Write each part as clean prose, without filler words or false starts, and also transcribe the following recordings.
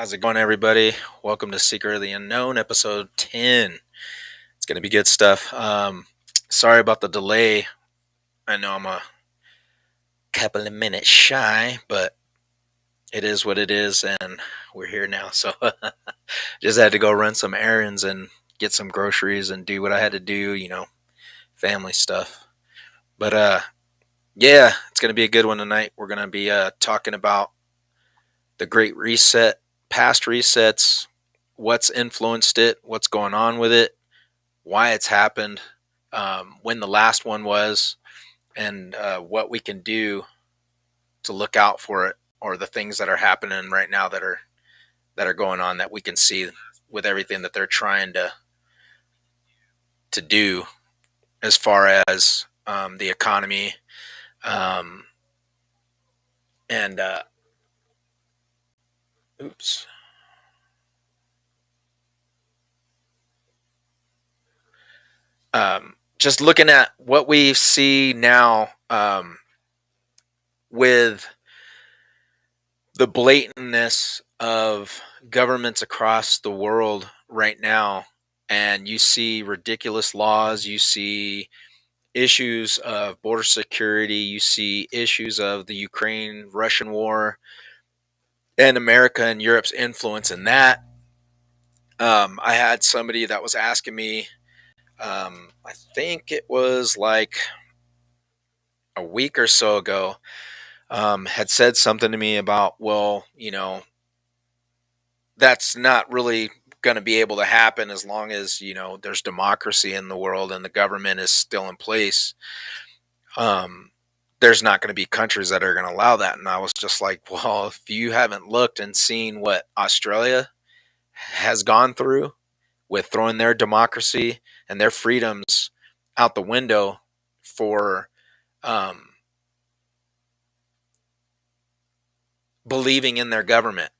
How's it going, everybody? Welcome to Secret of the Unknown, episode 10. It's going to be good stuff. Sorry about the delay. I know I'm a couple of minutes shy, but it is what it is, and we're here now. So just had to go run some errands and get some groceries and do what I had to do, family stuff. But yeah, it's going to be a good one tonight. We're going to be talking about the Great Reset, past resets, what's influenced it, what's going on with it, why it's happened, when the last one was, and what we can do to look out for it, or the things that are happening right now that are going on that we can see with everything that they're trying to do as far as the economy, um, and oops. Just looking at what we see now, with the blatantness of governments across the world right now, and you see ridiculous laws, you see issues of border security, you see issues of the Ukraine Russian war, and America and Europe's influence in that. I had somebody that was asking me, I think it was like a week or so ago, had said something to me about, well, that's not really going to be able to happen as long as there's democracy in the world and the government is still in place. um there's not going to be countries that are going to allow that. And I was just like, well, if you haven't looked and seen what Australia has gone through with throwing their democracy and their freedoms out the window for um believing in their government.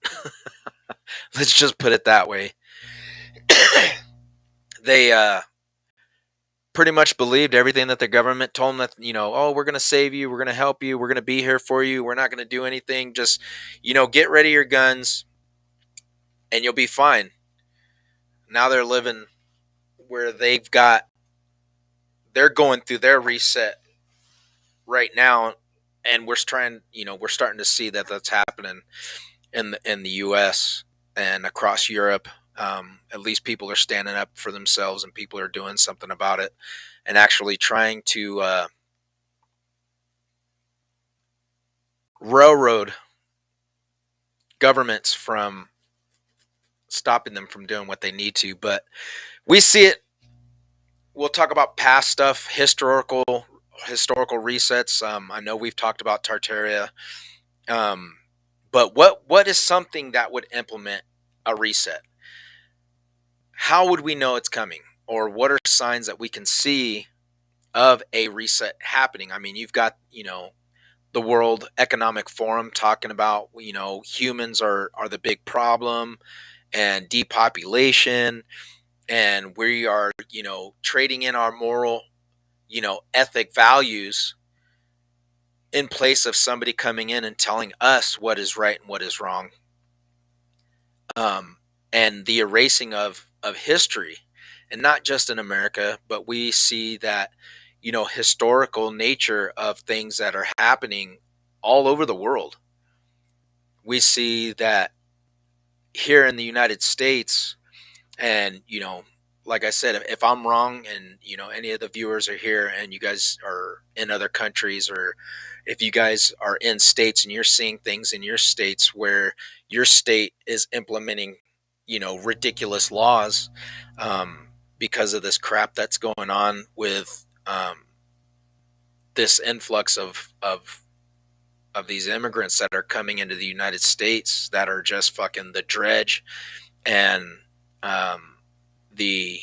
Let's just put it that way. They pretty much believed everything that the government told them, that oh, we're going to save you, we're going to help you, we're going to be here for you, we're not going to do anything, just get ready your guns and you'll be fine. Now they're living where they're going through their reset right now, and we're starting to see that that's happening in the US and across Europe. At least people are standing up for themselves and people are doing something about it, and actually trying to railroad governments from stopping them from doing what they need to. But we see it. We'll talk about past stuff, historical resets. I know we've talked about Tartaria, um, but what is something that would implement a reset? How would we know it's coming, or what are signs that we can see of a reset happening? I mean, you've got the World Economic Forum talking about humans are the big problem, and depopulation, and we are trading in our moral ethic values in place of somebody coming in and telling us what is right and what is wrong. And the erasing of history, and not just in America, but we see that historical nature of things that are happening all over the world. We see that here in the United States, and like I said, if I'm wrong, and any of the viewers are here and you guys are in other countries, or if you guys are in states and you're seeing things in your states where your state is implementing ridiculous laws, because of this crap that's going on with this influx of these immigrants that are coming into the United States, that are just fucking the dredge, and the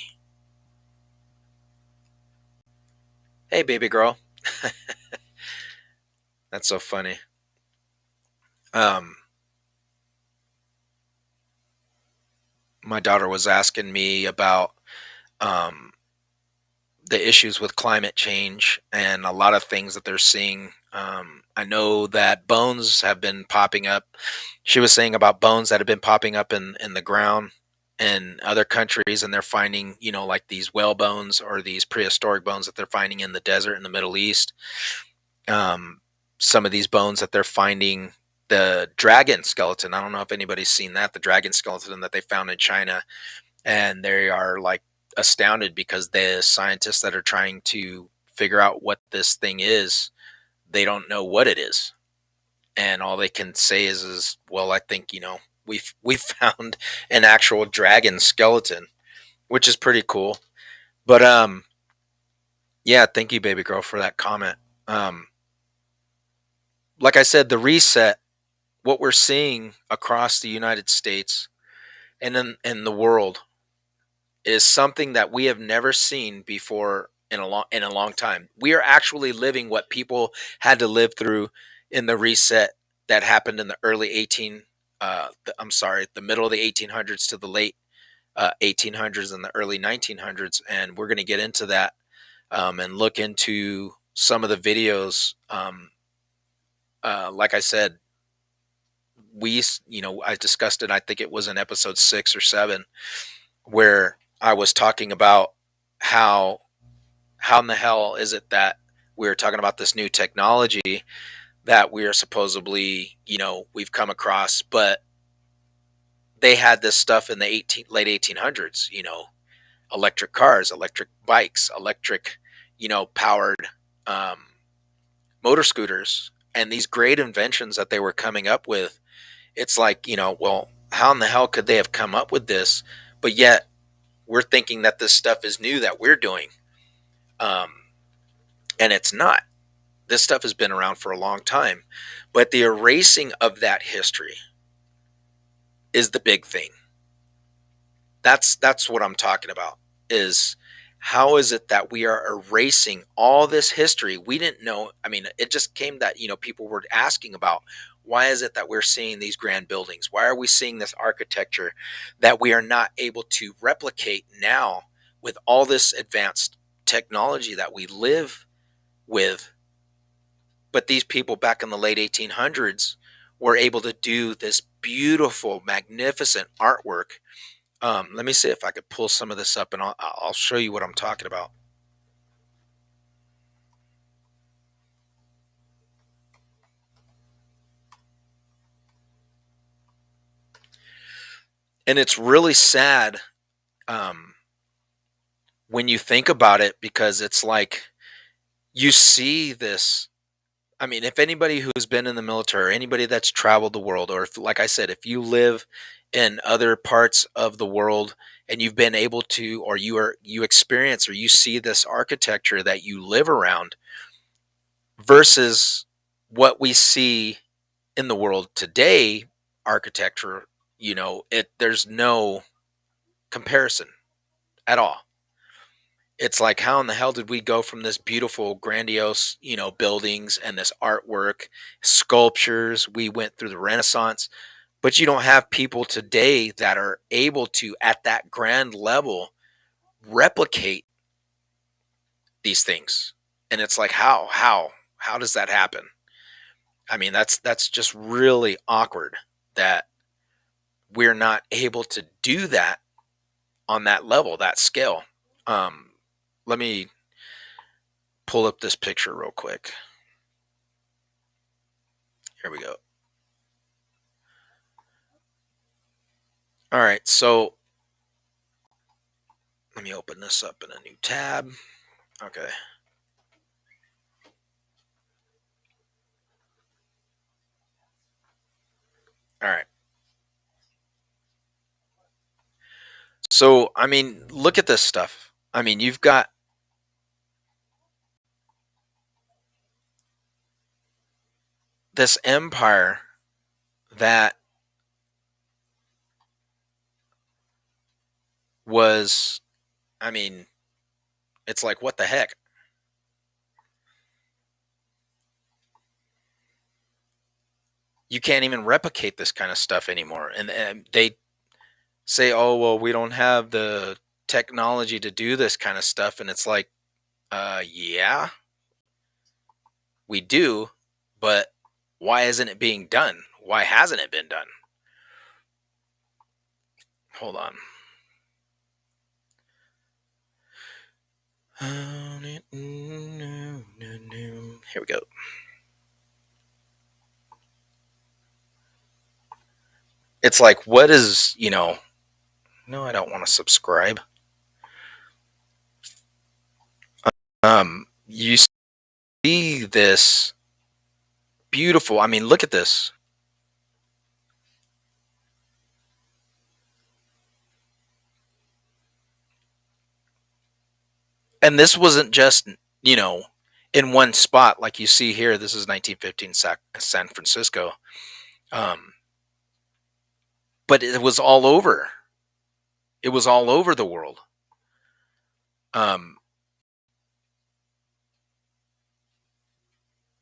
hey baby girl. That's so funny. um my daughter was asking me about um the issues with climate change and a lot of things that they're seeing I know that bones have been popping up. She was saying about bones that have been popping up in the ground in other countries, and they're finding, like these whale bones or these prehistoric bones that they're finding in the desert in the Middle East. Um, some of these bones that they're finding, the dragon skeleton. I don't know if anybody's seen that, the dragon skeleton that they found in China, and they are like astounded because the scientists that are trying to figure out what this thing is, they don't know what it is, and all they can say is well, I think we've found an actual dragon skeleton, which is pretty cool. But yeah, thank you, baby girl, for that comment. um like I said, the reset, what we're seeing across the United States and in the world, is something that we have never seen before in a long time. We are actually living what people had to live through in the reset that happened in the early 18 I'm sorry, the middle of the 1800s to the late 1800s and the early 1900s, and we're going to get into that, and look into some of the videos. Like I said, I discussed it. I think it was in episode 6 or 7, where I was talking about how how in the hell is it that we're talking about this new technology that we are supposedly, we've come across, but they had this stuff in the late 1800s, electric cars, electric bikes, electric, powered um, motor scooters, and these great inventions that they were coming up with. It's like, well, how in the hell could they have come up with this? But yet we're thinking that this stuff is new that we're doing. Um, and it's not. This stuff has been around for a long time. But the erasing of that history is the big thing. That's what I'm talking about. Is how is it that we are erasing all this history? We didn't know. I mean, it just came that, people were asking about, why is it that we're seeing these grand buildings? Why are we seeing this architecture that we are not able to replicate now with all this advanced technology that we live with? But these people back in the late 1800s were able to do this beautiful, magnificent artwork. Let me see if I could pull some of this up, and I'll show you what I'm talking about. And it's really sad, um, when you think about it, because it's like you see this. I mean, if anybody who's been in the military, or anybody that's traveled the world, or if, like I said, if you live in other parts of the world and you've been able to, or you experience or you see this architecture that you live around versus what we see in the world today, architecture, there's no comparison at all. It's like, how in the hell did we go from this beautiful, grandiose, buildings and this artwork, sculptures? We went through the Renaissance, but you don't have people today that are able to, at that grand level, replicate these things. And it's like, how does that happen? I mean, that's just really awkward that we're not able to do that on that level, that scale. Um, Let me pull up this picture real quick. Here we go. All right, so let me open this up in a new tab. Okay. All right. So, I mean, look at this stuff. I mean, you've got this empire that was, I mean, it's like, what the heck? You can't even replicate this kind of stuff anymore. And they say, oh, well, we don't have the technology to do this kind of stuff. And it's like, yeah, we do. but why isn't it being done? Why hasn't it been done? Hold on. Here we go. It's like, what is, no, I don't want to subscribe. You see this beautiful, I mean, look at this. And this wasn't just, in one spot like you see here. This is 1915 San Francisco. But it was all over. It was all over the world.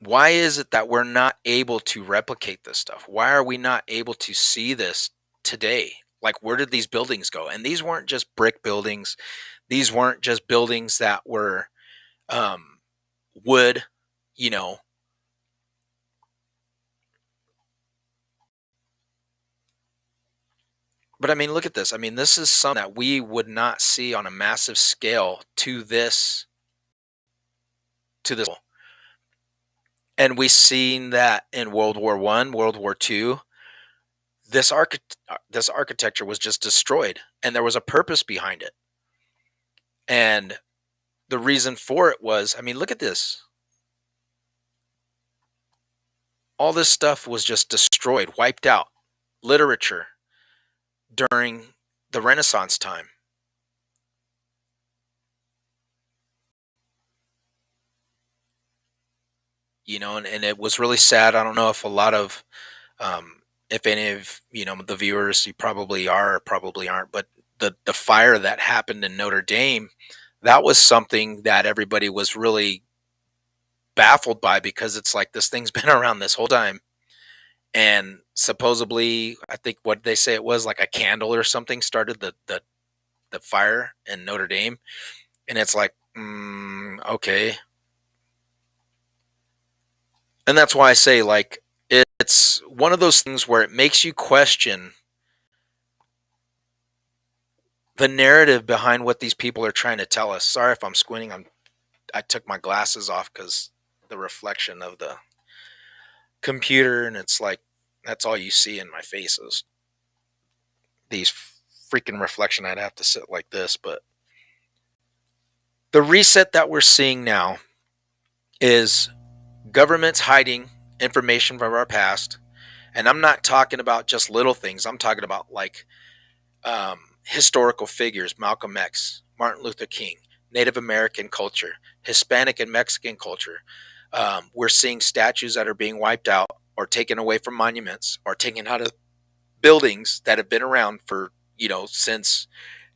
Why is it that we're not able to replicate this stuff? Why are we not able to see this today? Like, where did these buildings go? And these weren't just brick buildings. These weren't just buildings that were wood, you know. But I mean, look at this. I mean, this is something that we would not see on a massive scale to this. And we seen that in World War One, World War Two. This architecture was just destroyed, and there was a purpose behind it. And the reason for it was, I mean, look at this. All this stuff was just destroyed, wiped out. Literature during the Renaissance time. And it was really sad. I don't know if a lot of, if any of, the viewers, you probably are, or probably aren't, but the fire that happened in Notre Dame, that was something that everybody was really baffled by, because it's like, this thing's been around this whole time. And supposedly, I think what they say, it was like a candle or something started the fire in Notre Dame. And it's like, okay. And that's why I say, like, it's one of those things where it makes you question the narrative behind what these people are trying to tell us. Sorry if I'm squinting. I took my glasses off because the reflection of the computer, and it's like, that's all you see in my face is these freaking reflection. I'd have to sit like this. But the reset that we're seeing now is governments hiding information from our past. And I'm not talking about just little things. I'm talking about, like, historical figures: Malcolm X, Martin Luther King, Native American culture, Hispanic and Mexican culture. We're seeing statues that are being wiped out or taken away from monuments or taken out of buildings that have been around for, since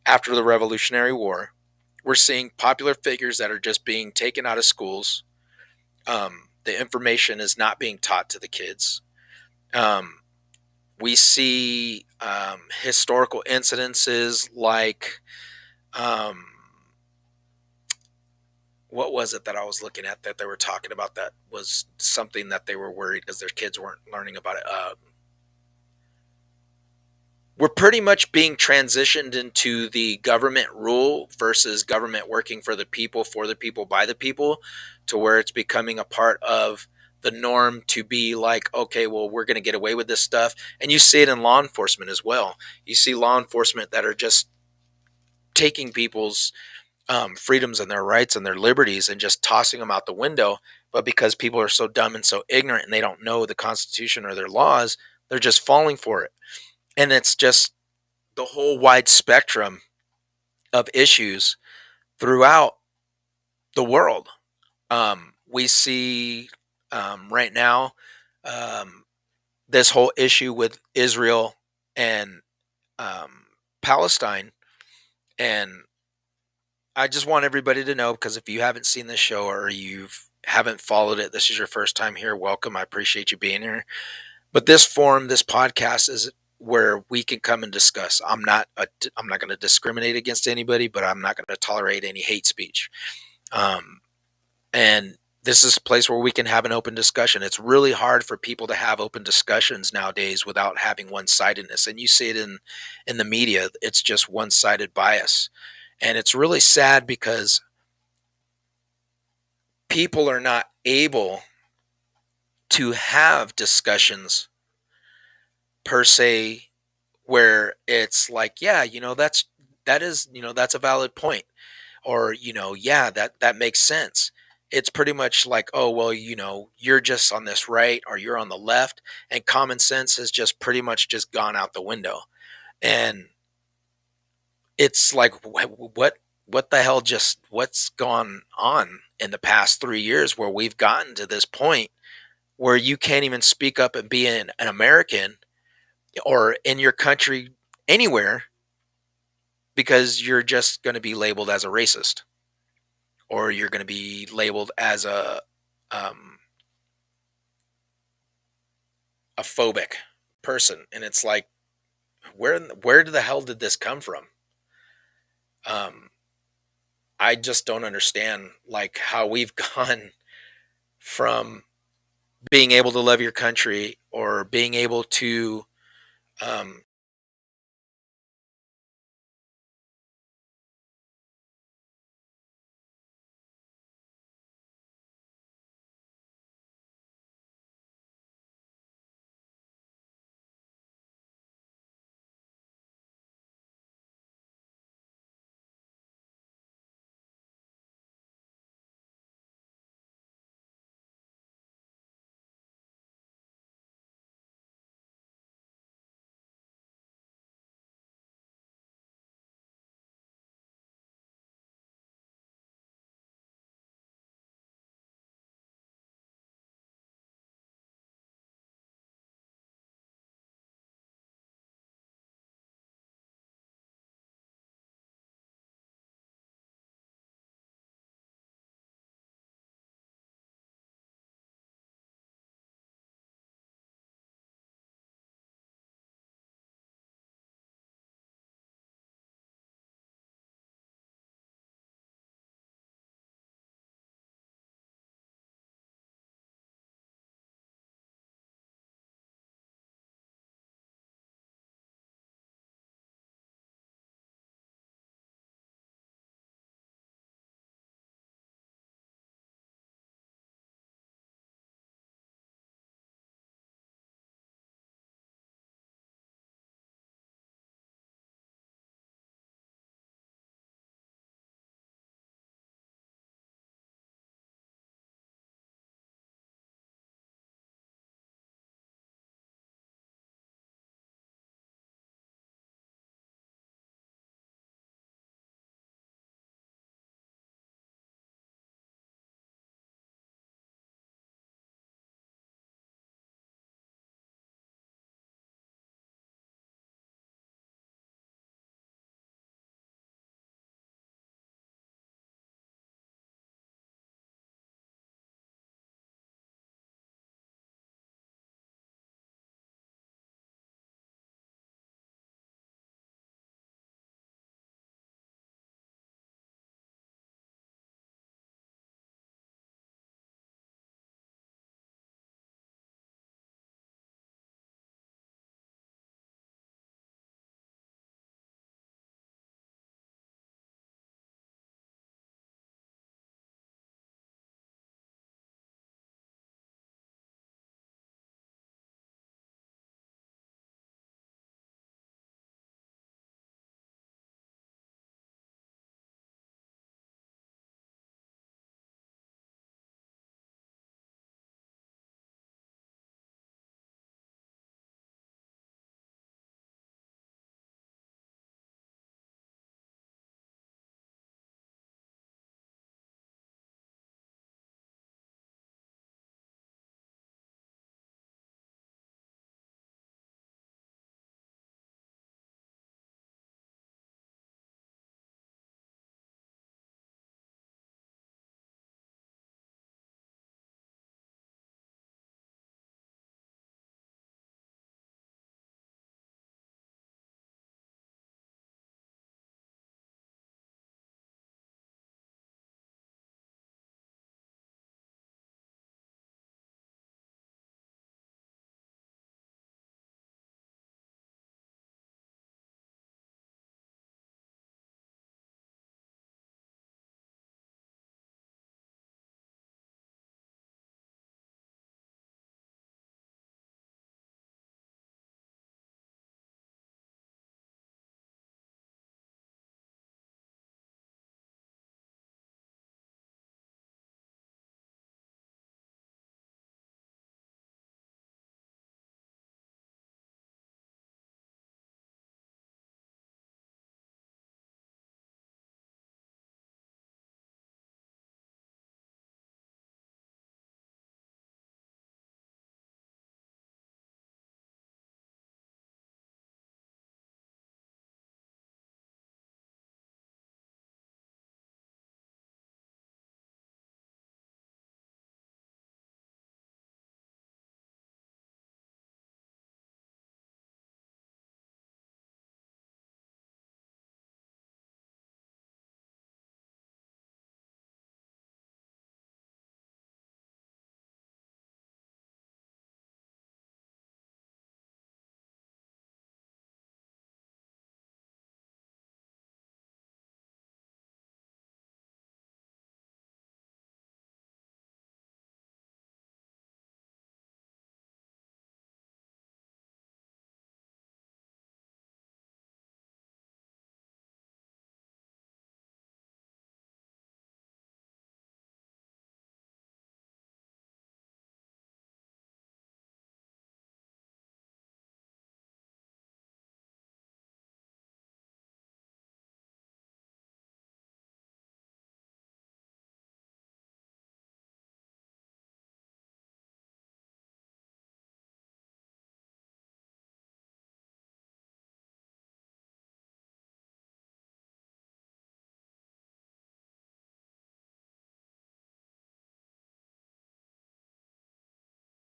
after the Revolutionary War. We're seeing popular figures that are just being taken out of schools. The information is not being taught to the kids. We see historical incidences like, what was it that I was looking at that they were talking about that was something that they were worried because their kids weren't learning about it. We're pretty much being transitioned into the government rule versus government working for the people, by the people, to where it's becoming a part of the norm to be like, okay, well, we're going to get away with this stuff. And you see it in law enforcement as well. You see law enforcement that are just taking people's freedoms and their rights and their liberties and just tossing them out the window. But because people are so dumb and so ignorant and they don't know the Constitution or their laws, they're just falling for it. And it's just the whole wide spectrum of issues throughout the world. We see right now this whole issue with Israel and Palestine. And I just want everybody to know, because if you haven't seen this show or you haven't followed it, this is your first time here, welcome. I appreciate you being here. But this forum, this podcast, is where we can come and discuss. I'm not going to discriminate against anybody, but I'm not going to tolerate any hate speech. And this is a place where we can have an open discussion. It's really hard for people to have open discussions nowadays without having one-sidedness, and you see it in the media. It's just one-sided bias, and it's really sad because people are not able to have discussions per se where it's like, yeah, that's a valid point, or yeah, that makes sense. It's pretty much like, oh well, you're just on this right or you're on the left, and common sense has just pretty much just gone out the window. And it's like, what the hell, just what's gone on in the past 3 years where we've gotten to this point where you can't even speak up and be an American or in your country anywhere, because you're just going to be labeled as a racist, or you're going to be labeled as um, a phobic person. And it's like, where the hell did this come from? um, I just don't understand, like, how we've gone from being able to love your country, or being able to um,